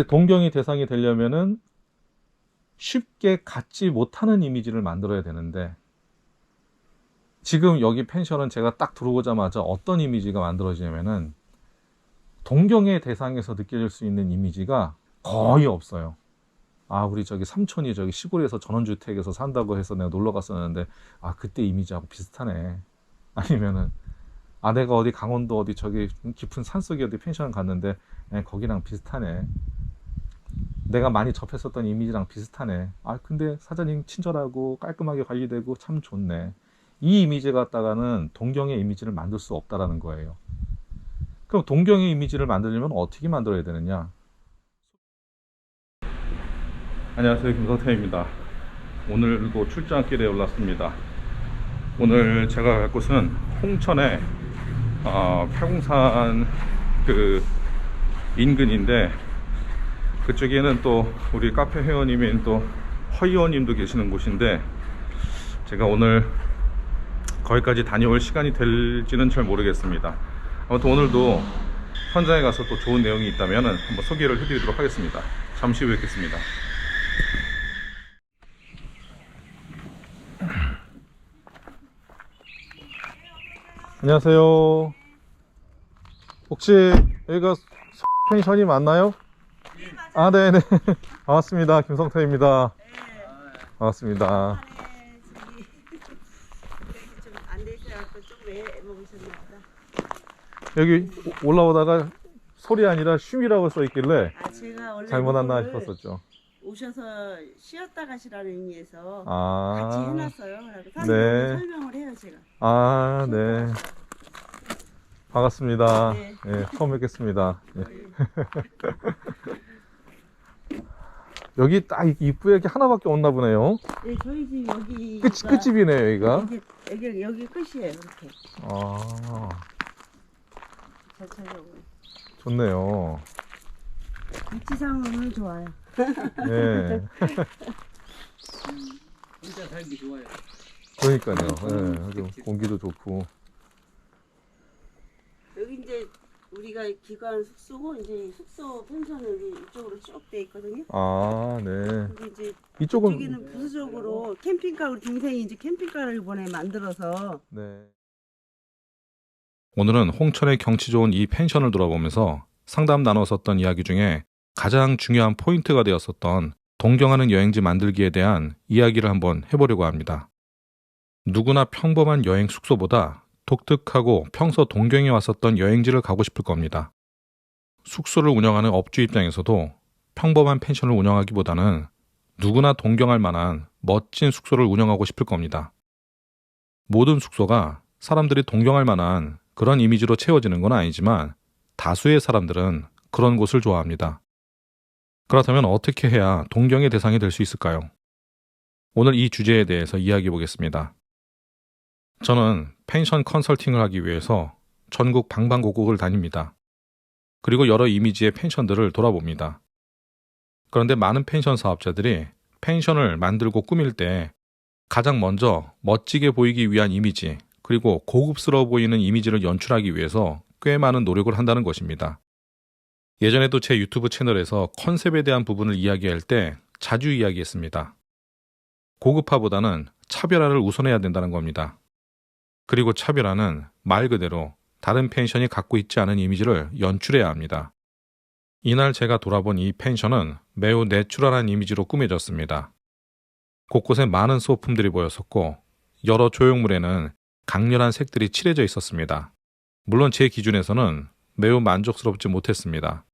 동경의 대상이 되려면은 쉽게 갖지 못하는 이미지를 만들어야 되는데, 지금 여기 펜션은 제가 딱 들어오자마자 어떤 이미지가 만들어지냐면은 동경의 대상에서 느껴질 수 있는 이미지가 거의 없어요. 아, 우리 저기 삼촌이 저기 시골에서 전원주택에서 산다고 해서 내가 놀러 갔었는데, 아, 그때 이미지하고 비슷하네. 아니면은, 아, 내가 어디 강원도 어디 저기 깊은 산속에 어디 펜션 갔는데, 거기랑 비슷하네. 내가 많이 접했었던 이미지랑 비슷하네. 아, 근데 사장님 친절하고 깔끔하게 관리되고 참 좋네. 이 이미지 갖다가는 동경의 이미지를 만들 수 없다라는 거예요. 그럼 동경의 이미지를 만들려면 어떻게 만들어야 되느냐? 안녕하세요, 김성태입니다. 오늘도 출장길에 올랐습니다. 오늘 제가 갈 곳은 홍천의 팔공산 그 인근인데, 그쪽에는 또 우리 카페 회원님인 또 허이원님도 계시는 곳인데, 제가 오늘 거기까지 다녀올 시간이 될지는 잘 모르겠습니다. 아무튼 오늘도 현장에 가서 또 좋은 내용이 있다면 한번 소개를 해드리도록 하겠습니다. 잠시 후에 뵙겠습니다. 안녕하세요. 혹시 여기가 펜션이 맞나요? 아, 네네. 반갑습니다. 김성태입니다. 반갑습니다. 여기 올라오다가 소리 아니라 쉼이라고 써 있길래 제가 원래 잘못 왔나 이거를 싶었었죠. 오셔서 쉬었다 가시라는 의미에서 같이 아, 해놨어요. 그래서 네. 설명을 해요, 제가. 아, 네. 반갑습니다. 네. 네, 처음 뵙겠습니다. 네. 여기 딱 이쁘게 이렇게 하나밖에 없나 보네요. 네, 저희 집 여기 끝집이네요, 여기가. 여기 끝이에요, 이렇게. 아, 전체적으로. 좋네요. 위치상으로는 좋아요. 네. 혼자 살기 좋아요. 그러니까요. 네, 공기도 좋고. 여기 이제 우리가 기관 숙소고 이제 숙소 펜션 여기 이쪽으로 쭉 돼 있거든요. 아, 네. 여기 이제 이쪽은, 이쪽에는 부수적으로 캠핑카 우리 동생이 이제 캠핑카를 이번에 만들어서 네. 오늘은 홍천의 경치 좋은 이 펜션을 돌아보면서 상담 나눴었던 이야기 중에 가장 중요한 포인트가 되었었던 동경하는 여행지 만들기에 대한 이야기를 한번 해보려고 합니다. 누구나 평범한 여행 숙소보다 독특하고 평소 동경에 왔었던 여행지를 가고 싶을 겁니다. 숙소를 운영하는 업주 입장에서도 평범한 펜션을 운영하기보다는 누구나 동경할 만한 멋진 숙소를 운영하고 싶을 겁니다. 모든 숙소가 사람들이 동경할 만한 그런 이미지로 채워지는 건 아니지만 다수의 사람들은 그런 곳을 좋아합니다. 그렇다면 어떻게 해야 동경의 대상이 될 수 있을까요? 오늘 이 주제에 대해서 이야기해 보겠습니다. 저는 펜션 컨설팅을 하기 위해서 전국 방방곡곡을 다닙니다. 그리고 여러 이미지의 펜션들을 돌아봅니다. 그런데 많은 펜션 사업자들이 펜션을 만들고 꾸밀 때 가장 먼저 멋지게 보이기 위한 이미지, 그리고 고급스러워 보이는 이미지를 연출하기 위해서 꽤 많은 노력을 한다는 것입니다. 예전에도 제 유튜브 채널에서 컨셉에 대한 부분을 이야기할 때 자주 이야기했습니다. 고급화보다는 차별화를 우선해야 된다는 겁니다. 그리고 차별화는 말 그대로 다른 펜션이 갖고 있지 않은 이미지를 연출해야 합니다. 이날 제가 돌아본 이 펜션은 매우 내추럴한 이미지로 꾸며졌습니다. 곳곳에 많은 소품들이 보였었고 여러 조형물에는 강렬한 색들이 칠해져 있었습니다. 물론 제 기준에서는 매우 만족스럽지 못했습니다.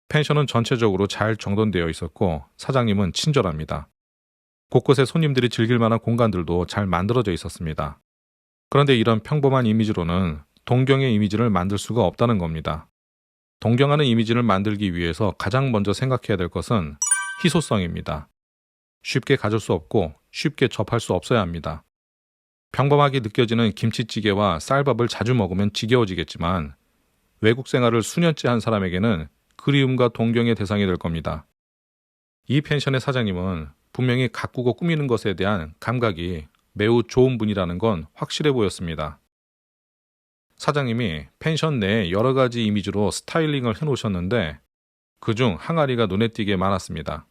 펜션은 전체적으로 잘 정돈되어 있었고 사장님은 친절합니다. 곳곳에 손님들이 즐길 만한 공간들도 잘 만들어져 있었습니다. 그런데 이런 평범한 이미지로는 동경의 이미지를 만들 수가 없다는 겁니다. 동경하는 이미지를 만들기 위해서 가장 먼저 생각해야 될 것은 희소성입니다. 쉽게 가질 수 없고 쉽게 접할 수 없어야 합니다. 평범하게 느껴지는 김치찌개와 쌀밥을 자주 먹으면 지겨워지겠지만 외국 생활을 수년째 한 사람에게는 그리움과 동경의 대상이 될 겁니다. 이 펜션의 사장님은 분명히 가꾸고 꾸미는 것에 대한 감각이 매우 좋은 분이라는 건 확실해 보였습니다. 사장님이 펜션 내에 여러 가지 이미지로 스타일링을 해놓으셨는데 그중 항아리가 눈에 띄게 많았습니다.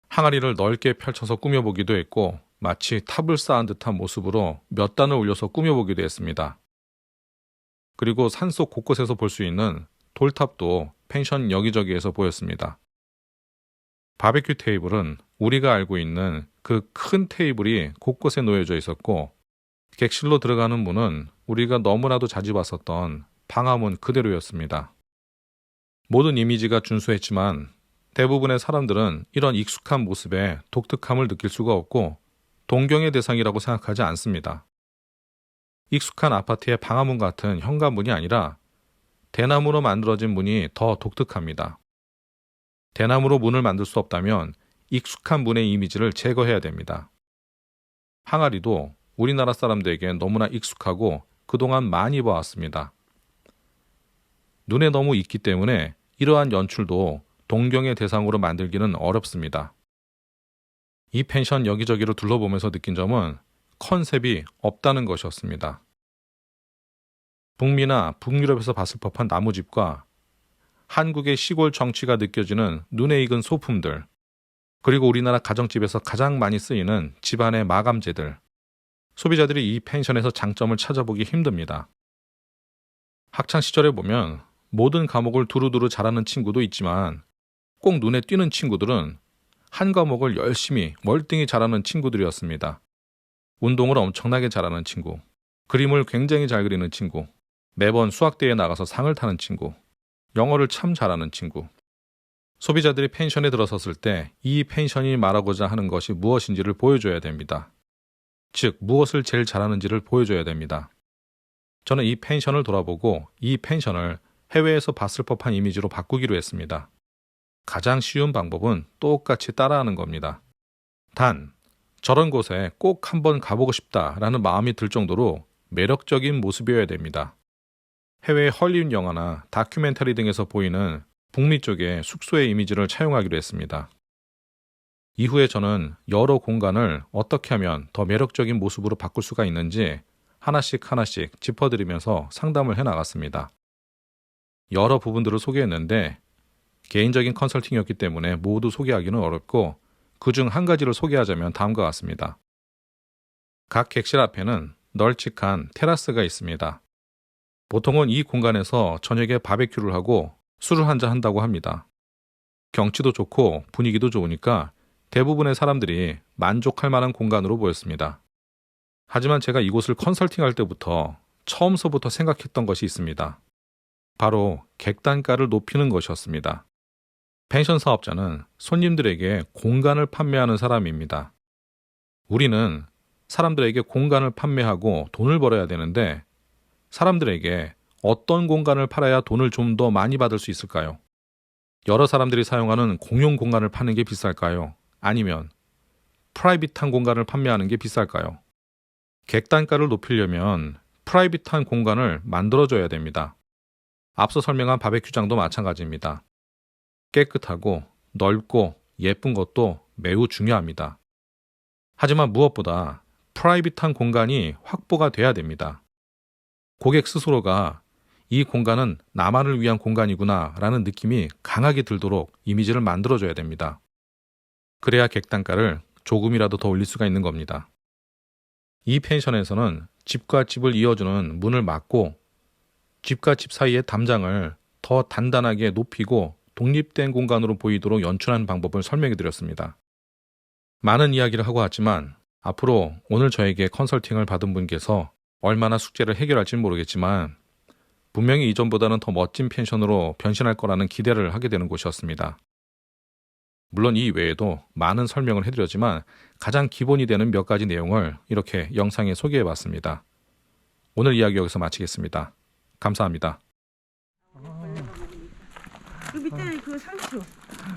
항아리를 넓게 펼쳐서 꾸며보기도 했고 마치 탑을 쌓은 듯한 모습으로 몇 단을 올려서 꾸며보기도 했습니다. 그리고 산속 곳곳에서 볼 수 있는 돌탑도 펜션 여기저기에서 보였습니다. 바베큐 테이블은 우리가 알고 있는 그 큰 테이블이 곳곳에 놓여져 있었고 객실로 들어가는 문은 우리가 너무나도 자주 봤었던 방화문 그대로였습니다. 모든 이미지가 준수했지만 대부분의 사람들은 이런 익숙한 모습에 독특함을 느낄 수가 없고 동경의 대상이라고 생각하지 않습니다. 익숙한 아파트의 방화문 같은 현관문이 아니라 대나무로 만들어진 문이 더 독특합니다. 대나무로 문을 만들 수 없다면 익숙한 문의 이미지를 제거해야 됩니다. 항아리도 우리나라 사람들에게 너무나 익숙하고 그동안 많이 봐왔습니다. 눈에 너무 익기 때문에 이러한 연출도 동경의 대상으로 만들기는 어렵습니다. 이 펜션 여기저기를 둘러보면서 느낀 점은 컨셉이 없다는 것이었습니다. 북미나 북유럽에서 봤을 법한 나무집과 한국의 시골 정취가 느껴지는 눈에 익은 소품들, 그리고 우리나라 가정집에서 가장 많이 쓰이는 집안의 마감재들, 소비자들이 이 펜션에서 장점을 찾아보기 힘듭니다. 학창시절에 보면 모든 과목을 두루두루 잘하는 친구도 있지만 꼭 눈에 띄는 친구들은 한 과목을 열심히 월등히 잘하는 친구들이었습니다. 운동을 엄청나게 잘하는 친구, 그림을 굉장히 잘 그리는 친구, 매번 수학대회에 나가서 상을 타는 친구, 영어를 참 잘하는 친구. 소비자들이 펜션에 들어섰을 때 이 펜션이 말하고자 하는 것이 무엇인지를 보여줘야 됩니다. 즉, 무엇을 제일 잘하는지를 보여줘야 됩니다. 저는 이 펜션을 돌아보고 이 펜션을 해외에서 봤을 법한 이미지로 바꾸기로 했습니다. 가장 쉬운 방법은 똑같이 따라하는 겁니다. 단, 저런 곳에 꼭 한번 가보고 싶다라는 마음이 들 정도로 매력적인 모습이어야 됩니다. 해외 헐리우드 영화나 다큐멘터리 등에서 보이는 북미 쪽의 숙소의 이미지를 차용하기로 했습니다. 이후에 저는 여러 공간을 어떻게 하면 더 매력적인 모습으로 바꿀 수가 있는지 하나씩 짚어드리면서 상담을 해나갔습니다. 여러 부분들을 소개했는데 개인적인 컨설팅이었기 때문에 모두 소개하기는 어렵고 그중 한 가지를 소개하자면 다음과 같습니다. 각 객실 앞에는 널찍한 테라스가 있습니다. 보통은 이 공간에서 저녁에 바베큐를 하고 술을 한잔 한다고 합니다. 경치도 좋고 분위기도 좋으니까 대부분의 사람들이 만족할 만한 공간으로 보였습니다. 하지만 제가 이곳을 컨설팅할 때부터 처음서부터 생각했던 것이 있습니다. 바로 객단가를 높이는 것이었습니다. 펜션 사업자는 손님들에게 공간을 판매하는 사람입니다. 우리는 사람들에게 공간을 판매하고 돈을 벌어야 되는데 사람들에게 어떤 공간을 팔아야 돈을 좀 더 많이 받을 수 있을까요? 여러 사람들이 사용하는 공용 공간을 파는 게 비쌀까요? 아니면 프라이빗한 공간을 판매하는 게 비쌀까요? 객단가를 높이려면 프라이빗한 공간을 만들어줘야 됩니다. 앞서 설명한 바베큐장도 마찬가지입니다. 깨끗하고 넓고 예쁜 것도 매우 중요합니다. 하지만 무엇보다 프라이빗한 공간이 확보가 돼야 됩니다. 고객 스스로가 이 공간은 나만을 위한 공간이구나 라는 느낌이 강하게 들도록 이미지를 만들어줘야 됩니다. 그래야 객단가를 조금이라도 더 올릴 수가 있는 겁니다. 이 펜션에서는 집과 집을 이어주는 문을 막고 집과 집 사이의 담장을 더 단단하게 높이고 독립된 공간으로 보이도록 연출하는 방법을 설명해 드렸습니다. 많은 이야기를 하고 왔지만 앞으로 오늘 저에게 컨설팅을 받은 분께서 얼마나 숙제를 해결할지는 모르겠지만 분명히 이전보다는 더 멋진 펜션으로 변신할 거라는 기대를 하게 되는 곳이었습니다. 물론 이 외에도 많은 설명을 해드렸지만 가장 기본이 되는 몇 가지 내용을 이렇게 영상에 소개해봤습니다. 오늘 이야기 여기서 마치겠습니다. 감사합니다. 그 밑에 그 상추.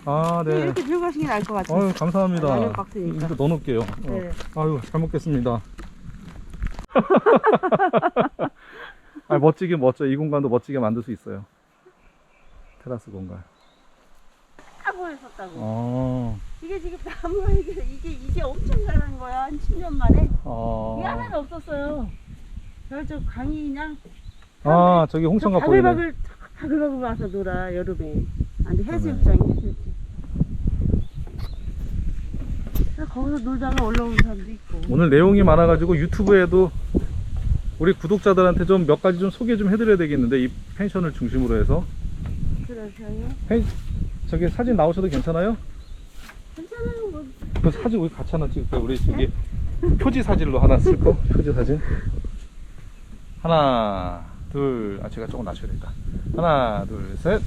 아, 네. 이렇게 들어가시는 게 나을 것 같아요. 아유, 감사합니다. 라면 박스니까. 이거 넣어놓을게요. 네. 아유, 잘 먹겠습니다. 아, 멋지긴 멋져. 이 공간도 멋지게 만들 수 있어요. 테라스 공간. 하고 했었다고. 아, 이게 지금 나무가 이게 엄청 자란 거야. 한 10년 만에. 이게 하나도 없었어요. 저 강이 그냥. 아, 저기 홍천가 보이네. 바글바글 와서 놀아, 여름에. 아니 해수욕장이 해수욕장. 거기서 놀다가 올라온 사람도 있고. 오늘 내용이 많아가지고 유튜브에도 우리 구독자들한테 좀 몇 가지 좀 소개 좀 해드려야 되겠는데, 이 펜션을 중심으로 해서. 그러세요? 저기 사진 나오셔도 괜찮아요? 괜찮아요. 뭐. 그 사진 우리 같이 하나 찍을까요? 우리 저기 표지 사진로 하나 쓸까? 표지 사진. 하나, 둘, 제가 조금 낮춰야 되겠다. 하나, 둘, 셋.